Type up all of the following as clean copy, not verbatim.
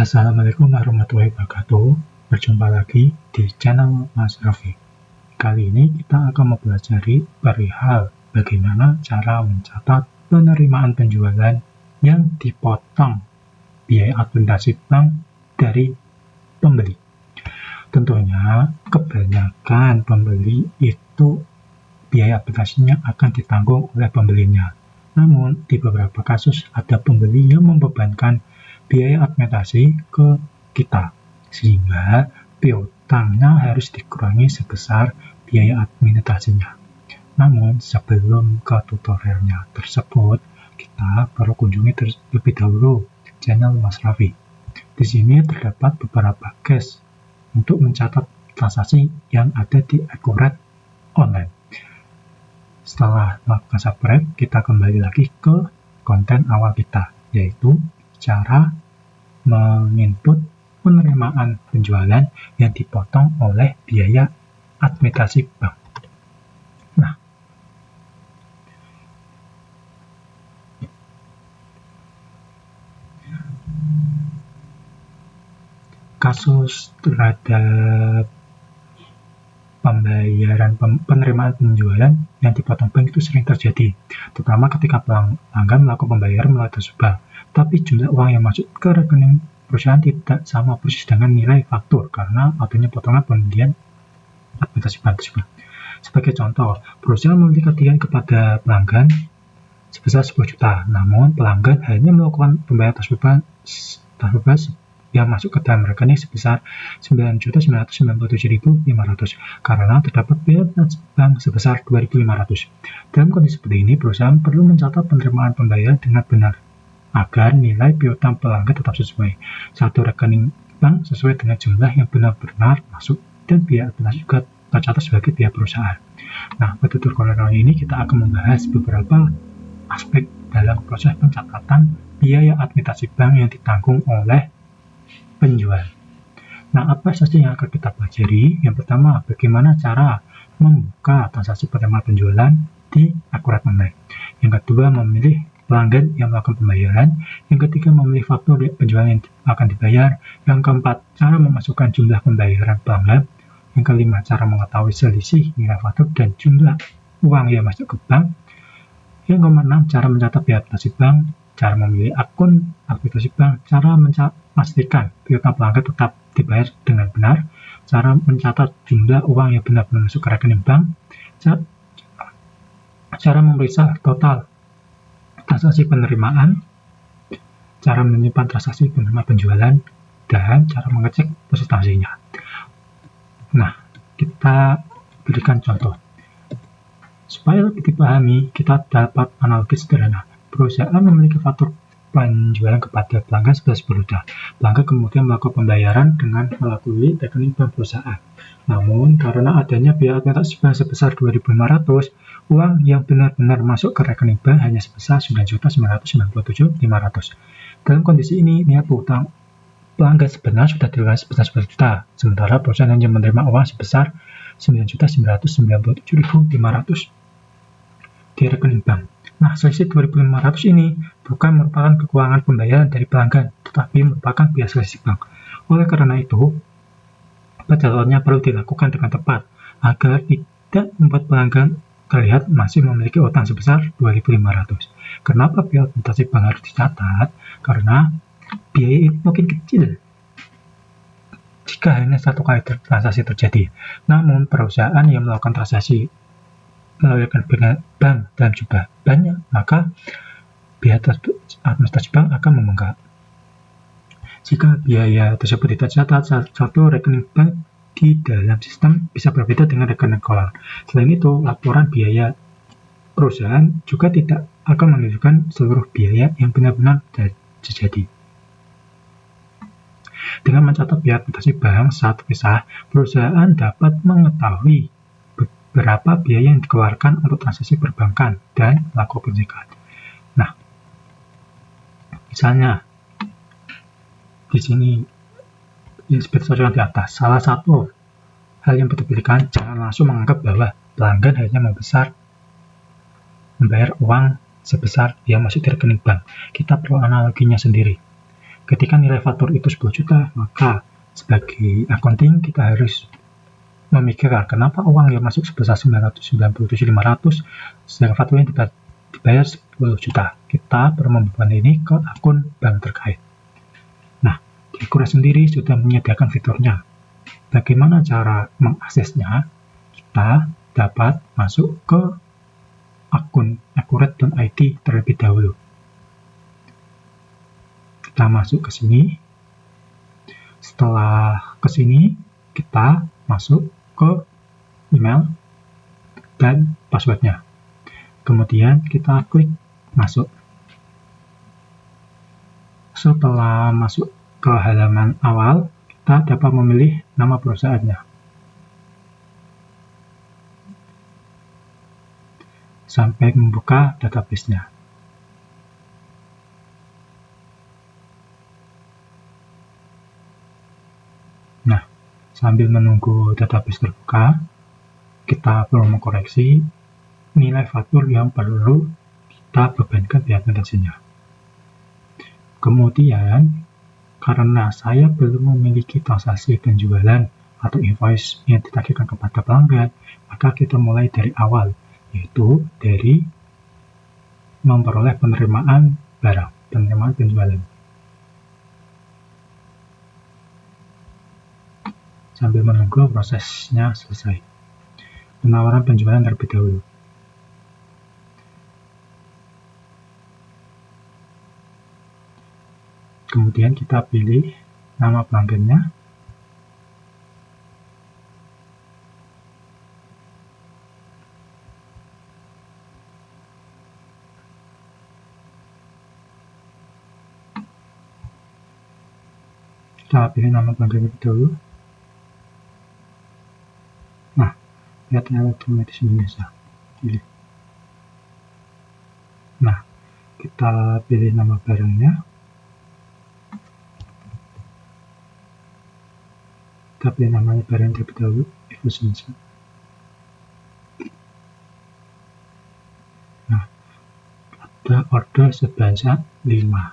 Assalamualaikum warahmatullahi wabarakatuh. Berjumpa lagi di channel Mas Raffi. Kali ini kita akan mempelajari perihal bagaimana cara mencatat penerimaan penjualan yang dipotong biaya administrasi bank dari pembeli. Tentunya kebanyakan pembeli itu biaya administrasinya akan ditanggung oleh pembelinya. Namun di beberapa kasus ada pembeli yang membebankan biaya administrasi ke kita, sehingga piutangnya harus dikurangi sebesar biaya administrasinya. Namun sebelum ke tutorialnya tersebut, kita perlu kunjungi terlebih dahulu channel Mas Raffi. Di sini terdapat beberapa case untuk mencatat transaksi yang ada di Akurat Online. Setelah melakukan subscribe, kita kembali lagi ke konten awal kita, yaitu cara menginput penerimaan penjualan yang dipotong oleh biaya administrasi bank. Nah, kasus terhadap pembayaran penerimaan penjualan yang dipotong bank itu sering terjadi, terutama ketika pelanggan melakukan pembayaran melalui transaksi bank, tapi jumlah uang yang masuk ke rekening perusahaan tidak sama persis dengan nilai faktur karena adanya potongan pembelian administrasi bank tersebut. Sebagai contoh, perusahaan memiliki tagihan kepada pelanggan sebesar 10 juta, namun pelanggan hanya melakukan pembayaran transaksi yang masuk ke dalam rekening sebesar 9.997.500 karena terdapat biaya bank sebesar 2.500. Dalam kondisi seperti ini, perusahaan perlu mencatat penerimaan pembayaran dengan benar agar nilai piutang pelanggan tetap sesuai satu rekening bank sesuai dengan jumlah yang benar-benar masuk, dan biaya administrasi juga tercatat sebagai biaya perusahaan. Nah, pada tutorial ini kita akan membahas beberapa aspek dalam proses pencatatan biaya administrasi bank yang ditanggung oleh penjual. Nah, apa saja yang akan kita pelajari? Yang pertama, bagaimana cara membuka transaksi penerimaan penjualan di Akurat Online. Yang kedua, memilih pelanggan yang melakukan pembayaran. Yang ketiga, memilih faktur penjualan yang akan dibayar. Yang keempat, cara memasukkan jumlah pembayaran pelanggan. Yang kelima, cara mengetahui selisih nilai faktur dan jumlah uang yang masuk ke bank. Yang keenam, cara mencatat biaya administrasi bank, cara memilih akun aplikasi bank, cara memastikan piutang pelanggan tetap dibayar dengan benar, cara mencatat jumlah uang yang benar-benar masuk ke rekening bank, cara memeriksa total transaksi penerimaan, cara menyimpan transaksi penerimaan penjualan, dan cara mengecek presentasinya. Nah, kita berikan contoh. Supaya lebih dipahami, kita dapat analogi sederhana. Perusahaan memiliki faktur penjualan kepada pelanggan sebesar 10 juta. Pelanggan kemudian melakukan pembayaran dengan melalui rekening bank perusahaan. Namun, karena adanya biaya administrasi bank sebesar 2.500, uang yang benar-benar masuk ke rekening bank hanya sebesar 9.997.500. Dalam kondisi ini, nilai piutang pelanggan sebenarnya sudah dikeluarkan sebesar 10 juta, sementara perusahaan hanya menerima uang sebesar 9.997.500 di rekening bank. Nah, selisih 2.500 ini bukan merupakan kekurangan pembayaran dari pelanggan, tetapi merupakan biaya selisih bank. Oleh karena itu, pencatatannya perlu dilakukan dengan tepat agar tidak membuat pelanggan terlihat masih memiliki utang sebesar 2.500. Kenapa biaya administrasi bank harus dicatat? Karena biaya ini mungkin kecil jika hanya satu kali transaksi terjadi. Namun, perusahaan yang melakukan transaksi melalui rekening bank dalam jumlah banyak, maka biaya administrasi bank akan membengkak. Jika biaya tersebut tidak tercatat, satu rekening bank di dalam sistem bisa berbeda dengan rekening kolon. Selain itu, laporan biaya perusahaan juga tidak akan menunjukkan seluruh biaya yang benar-benar terjadi. Dengan mencatat biaya administrasi bank saat terpisah, perusahaan dapat mengetahui berapa biaya yang dikeluarkan untuk transaksi perbankan dan melakukan pencegahan. Nah, misalnya di sini seperti contoh di atas, salah satu hal yang perlu dipikirkan, jangan langsung menganggap bahwa pelanggan hanya membayar uang sebesar yang masuk di rekening bank. Kita perlu analoginya sendiri. ketika nilai faktur itu 10 juta, maka sebagai accounting kita harus memikirkan kenapa uang yang masuk sebesar 997.500 sedangkan fakturnya dibayar 10 juta. Kita perlu membebankan ini ke akun bank terkait. Nah, di Accurate sendiri sudah menyediakan fiturnya. Bagaimana cara mengaksesnya? Kita dapat masuk ke akun accurate.id terlebih dahulu. Kita masuk ke sini. Setelah ke sini, kita masuk ke email dan passwordnya. Kemudian kita klik masuk. Setelah masuk ke halaman awal, kita dapat memilih nama perusahaannya. Sampai membuka database-nya. Nah, sambil menunggu database terbuka, kita perlu mengkoreksi nilai faktur yang perlu kita bebankan biaya transaksinya. Kemudian, karena saya belum memiliki transaksi penjualan atau invoice yang ditagihkan kepada pelanggan, maka kita mulai dari awal, yaitu dari memperoleh penerimaan barang, penerimaan penjualan. Sambil menunggu prosesnya selesai. Penawaran penjualan terlebih dahulu. Kemudian kita pilih nama pelanggannya. Kita pilih nama pelanggan terlebih dahulu. Nah, lihat Elektrometis Indonesia. Pilih. Nah, kita pilih nama barangnya. Kita pilih namanya barang terlebih dahulu. Efficiency. Nah, ada order sebanyak 5.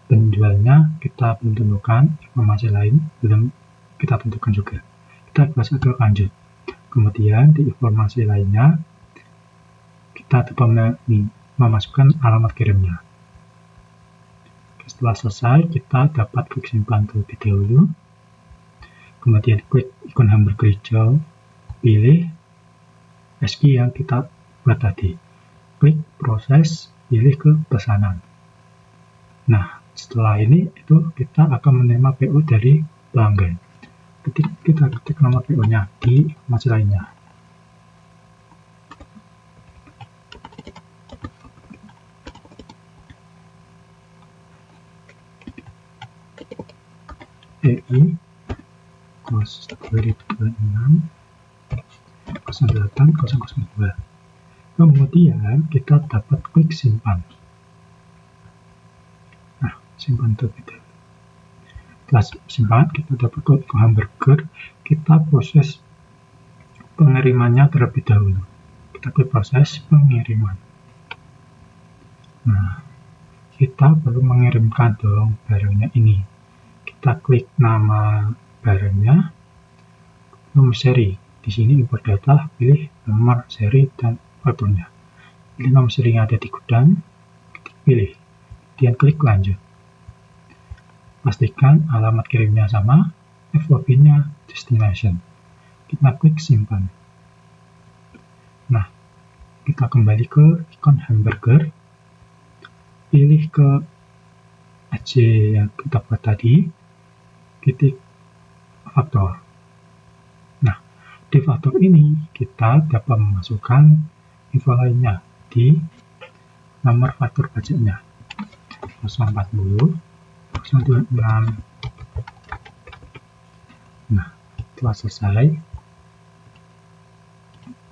Penjualnya kita belum tentukan, informasi lain belum kita tentukan juga. Kita bisa ke lanjut. Kemudian di informasi lainnya kita dapat memasukkan alamat kirimnya. Setelah selesai, kita dapat klik simpan terlebih dahulu. Kemudian klik ikon hamburger hijau, pilih SKI yang kita buat tadi. Klik proses, pilih ke pesanan. Nah, setelah ini itu kita akan menerima PO dari pelanggan. Kita ketik nomor PO-nya di informasi lainnya. EI 0226 08002. Kemudian kita dapat klik simpan. Nah, simpan terlebih dahulu. Setelah simpan, kita dapat klik hamburger. Kita proses pengirimannya terlebih dahulu. Kita klik proses pengiriman. Nah, kita perlu mengirimkan dong barangnya ini. Kita klik nama barangnya, nomor seri. Di sini import data, pilih nomor seri dan fakturnya. Pilih nomor seri yang ada di gudang, pilih, kemudian klik lanjut. Pastikan alamat kirimnya sama, FOB-nya destination. Kita klik simpan. Nah, kita kembali ke ikon hamburger, pilih ke AC yang kita buat tadi, titik faktor. Nah, di faktor ini kita dapat memasukkan info lainnya di nomor faktur pajaknya 040 026. Nah, setelah selesai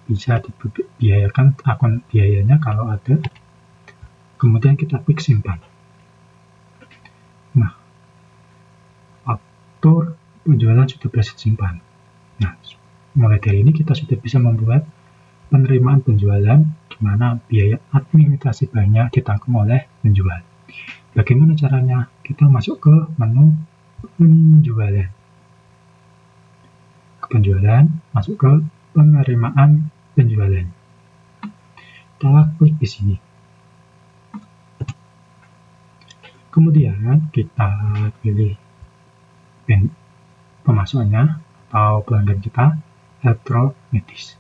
bisa dibiayakan akun biayanya kalau ada. Kemudian kita klik simpan. Nah, faktur penjualan sudah berhasil simpan. Nah, mulai dari ini kita sudah bisa membuat penerimaan penjualan mana biaya administrasi banknya ditanggung oleh penjual. Bagaimana caranya? Kita masuk ke menu penjualan. Ke penjualan, masuk ke penerimaan penjualan. Kita klik di sini. Kemudian kita pilih pemasukannya atau pelanggan kita, elektrometis.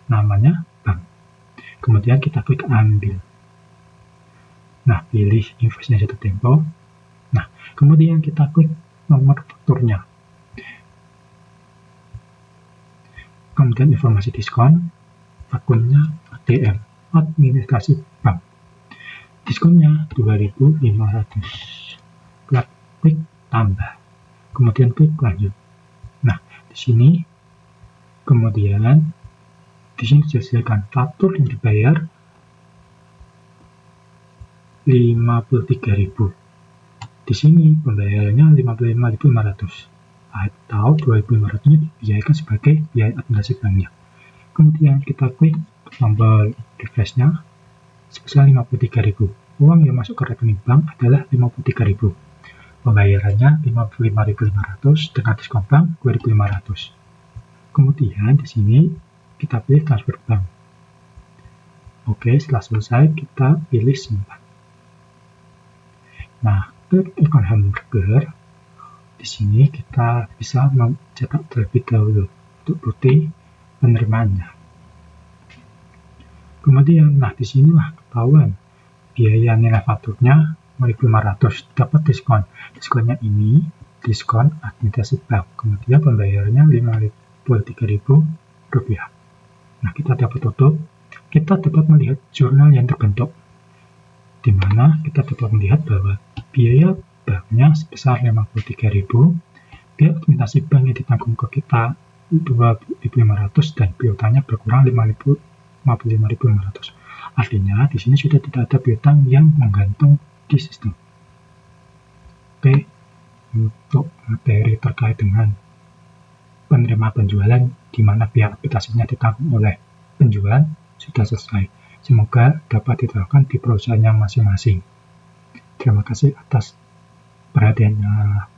Namanya bank. Kemudian kita klik ambil. Nah, pilih invoice-nya jatuh tempo. Nah, kemudian kita klik nomor fakturnya. Kemudian informasi diskon, akunnya ATM, administrasi bank. Diskonnya 2.500. Klik tambah. Kemudian klik lanjut. Nah, di sini kemudian disesuaikan faktur yang dibayar 53.000. Di sini pembayarannya 55.500 atau 2.500-nya dibiayakan sebagai biaya administrasi banknya. Kemudian kita klik tombol refresh-nya sebesar 53.000. Uang yang masuk ke rekening bank adalah 53.000. Pembayarannya 55.500 dengan diskon bank 2.500. Kemudian di sini kita pilih transfer bank. Oke, setelah selesai kita pilih simpan. Nah, klik ikon hamburger. Di sini kita bisa mencetak terlebih dahulu untuk bukti penerimaannya. Kemudian, nah disinilah ketahuan biaya nilai fakturnya 500 dapat diskon. Diskonnya ini diskon administrasi bank. Kemudian pembayarannya 53.000 rupiah. Nah, kita dapat tutup. Kita dapat melihat jurnal yang terbentuk, di mana kita dapat melihat bahwa biaya banknya sebesar 53.000, biaya administrasi bank yang ditanggung ke kita 2.500 dan piutangnya berkurang 55.500. Artinya di sini sudah tidak ada piutang yang menggantung di sistem. Oke, untuk materi terkait dengan penerima penjualan di mana biaya aplikasinya ditanggung oleh penjual sudah selesai. Semoga dapat diterapkan di perusahaannya masing-masing. Terima kasih atas perhatiannya.